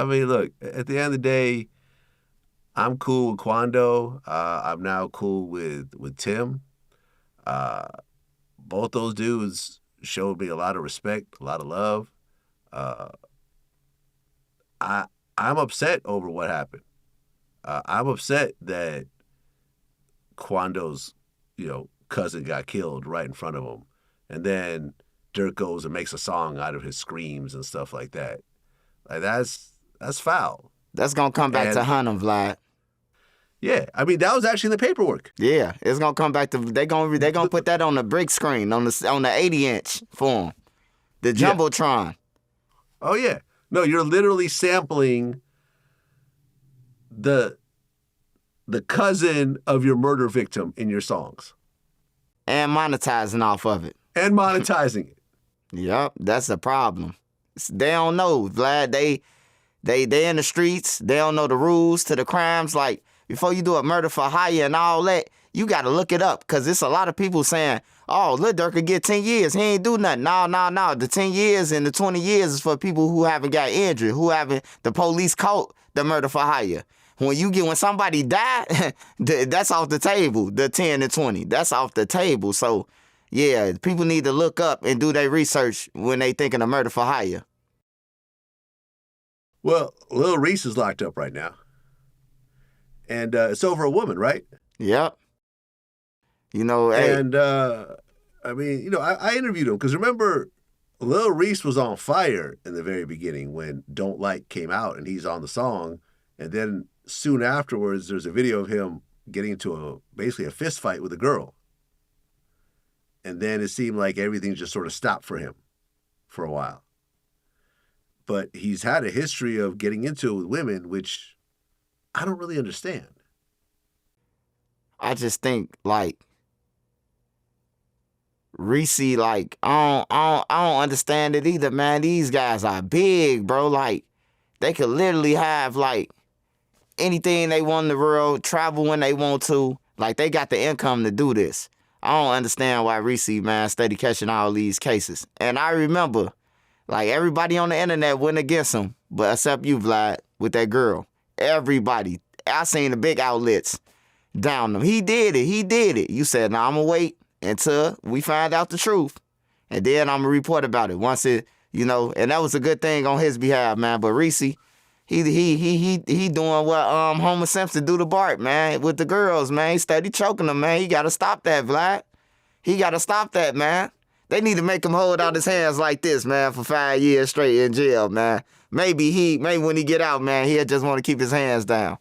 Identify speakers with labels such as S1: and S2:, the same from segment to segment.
S1: I mean, look, at the end of the day, I'm cool with Quando. I'm now cool with Tim. Uh, Both those dudes showed me a lot of respect, a lot of love. Uh, I I'm upset over what happened. I'm upset that Quando's, cousin got killed right in front of him, and then Dirk goes and makes a song out of his screams and stuff like that. Like that's foul.
S2: That's gonna come back to
S1: And
S2: hunt him, Vlad.
S1: yeah, I mean that was actually in the paperwork.
S2: Yeah, it's gonna come back to they gonna put that on the big screen on the 80-inch for him, the
S1: Yeah.
S2: jumbotron.
S1: Oh yeah. No, you're literally sampling the cousin of your murder victim in your songs
S2: And monetizing off of it.
S1: and monetizing it.
S2: Yep, that's the problem. They don't know, Vlad. They in the streets. They don't know the rules to the crimes. Like, before you do a murder for hire and all that, you got to look it up, because it's a lot of people saying, oh, Lil Durk could get 10 years. He ain't do nothing. No. The 10 years and the 20 years is for people who haven't got injured, who haven't, the police caught the murder for hire. When somebody died, that's off the table, the 10 and 20. That's off the table. So, yeah, people need to look up and do their research when they thinking of murder for hire.
S1: Well, Lil Reese is locked up right now. And it's over a woman, right?
S2: Yep. Hey.
S1: And, I mean, I interviewed him because remember, Lil Reese was on fire in the very beginning when Don't Like came out and he's on the song. And then soon afterwards, there's a video of him getting into basically a fist fight with a girl. And then it seemed like everything just sort of stopped for him for a while. But he's had a history of getting into it with women, which I don't really understand.
S2: I just think, like, Reese, like, I don't understand it either, man. These guys are big, bro. Like, they could literally have, like, anything they want in the world, travel when they want to. Like, they got the income to do this. I don't understand why Reese, man, steady catching all these cases. And I remember, like, everybody on the internet went against him, but except you, Vlad, with that girl. Everybody. I seen the big outlets down him. He did it. You said, nah, I'm going to wait until we find out the truth. And then I'm going to report about it once it, and that was a good thing on his behalf, man. But Reese, he doing what Homer Simpson do to Bart, man, with the girls, man. He steady choking them, man. He got to stop that, Vlad. He got to stop that, man. They need to make him hold out his hands like this, man, for 5 years straight in jail, man. Maybe when he get out, man, he'll just want to keep his hands down.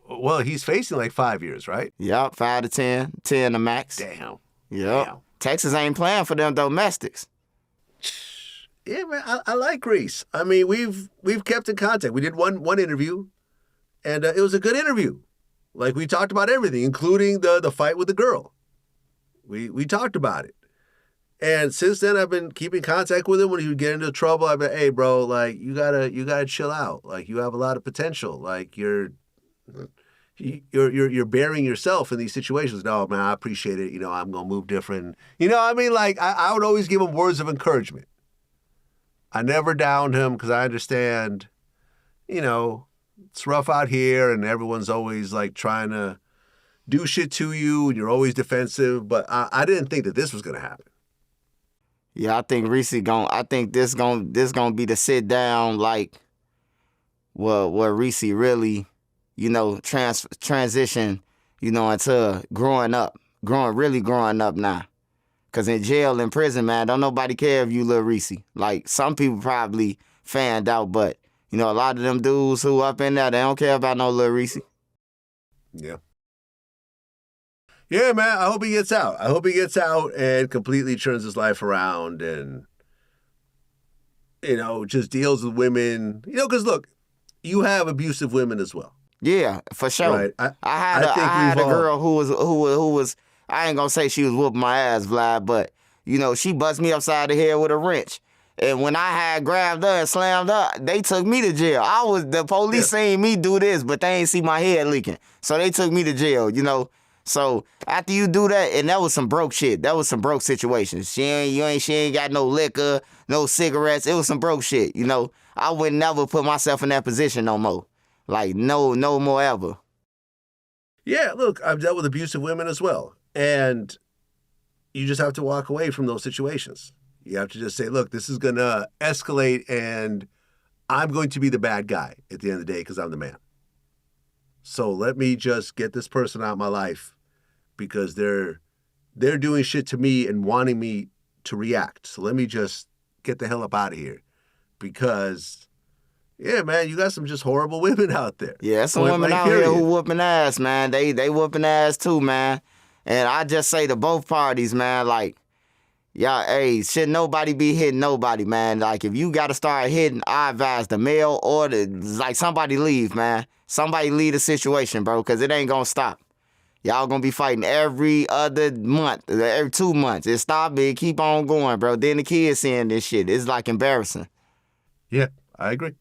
S1: Well, he's facing like 5 years, right?
S2: Yep, 5 to 10, 10 to max.
S1: Damn.
S2: Yep.
S1: Damn.
S2: Texas ain't playing for them domestics.
S1: Yeah, man, I like Reese. I mean, we've kept in contact. We did one interview, and it was a good interview. Like, we talked about everything, including the fight with the girl. We talked about it. And since then, I've been keeping contact with him. When he would get into trouble, I've been, hey, bro, like, you gotta chill out. Like, you have a lot of potential. Like, you're burying yourself in these situations. No, man, I appreciate it. I'm gonna move different. I mean, like, I would always give him words of encouragement. I never downed him because I understand, it's rough out here and everyone's always like trying to do shit to you and you're always defensive. But I didn't think that this was gonna happen.
S2: Yeah, I think I think this gonna be the sit down, like, where Reese really, transition, into growing up now. Cause in jail and prison, man, don't nobody care if you Lil Reese. Like, some people probably fanned out, but a lot of them dudes who up in there, they don't care about no Lil Reese.
S1: Yeah. Yeah, man, I hope he gets out. I hope he gets out and completely turns his life around and, just deals with women. Because look, you have abusive women as well.
S2: Yeah, for sure.
S1: Right.
S2: I had a girl who was I ain't gonna say she was whooping my ass, Vlad, but she bust me upside the head with a wrench. And when I had grabbed her and slammed her, they took me to jail. The police seen me do this, but they ain't see my head leaking. So they took me to jail, So after you do that, and that was some broke shit. That was some broke situations. She ain't got no liquor, no cigarettes. It was some broke shit. You know, I would never put myself in that position no more. Like no more ever.
S1: Yeah, look, I've dealt with abusive women as well. And you just have to walk away from those situations. You have to just say, look, this is going to escalate and I'm going to be the bad guy at the end of the day because I'm the man. So let me just get this person out of my life because they're doing shit to me and wanting me to react. So let me just get the hell up out of here because, yeah, man, you got some just horrible women out there.
S2: Yeah, some women out here who whooping ass, man. They whooping ass too, man. And I just say to both parties, man, like, y'all, hey, should nobody be hitting nobody, man. Like, if you got to start hitting, I advise the male or like, somebody leave, man. Somebody leave the situation, bro, because it ain't going to stop. Y'all going to be fighting every other month, every 2 months. It stop, it keep on going, bro. Then the kids seeing this shit. It's, like, embarrassing.
S1: Yeah, I agree.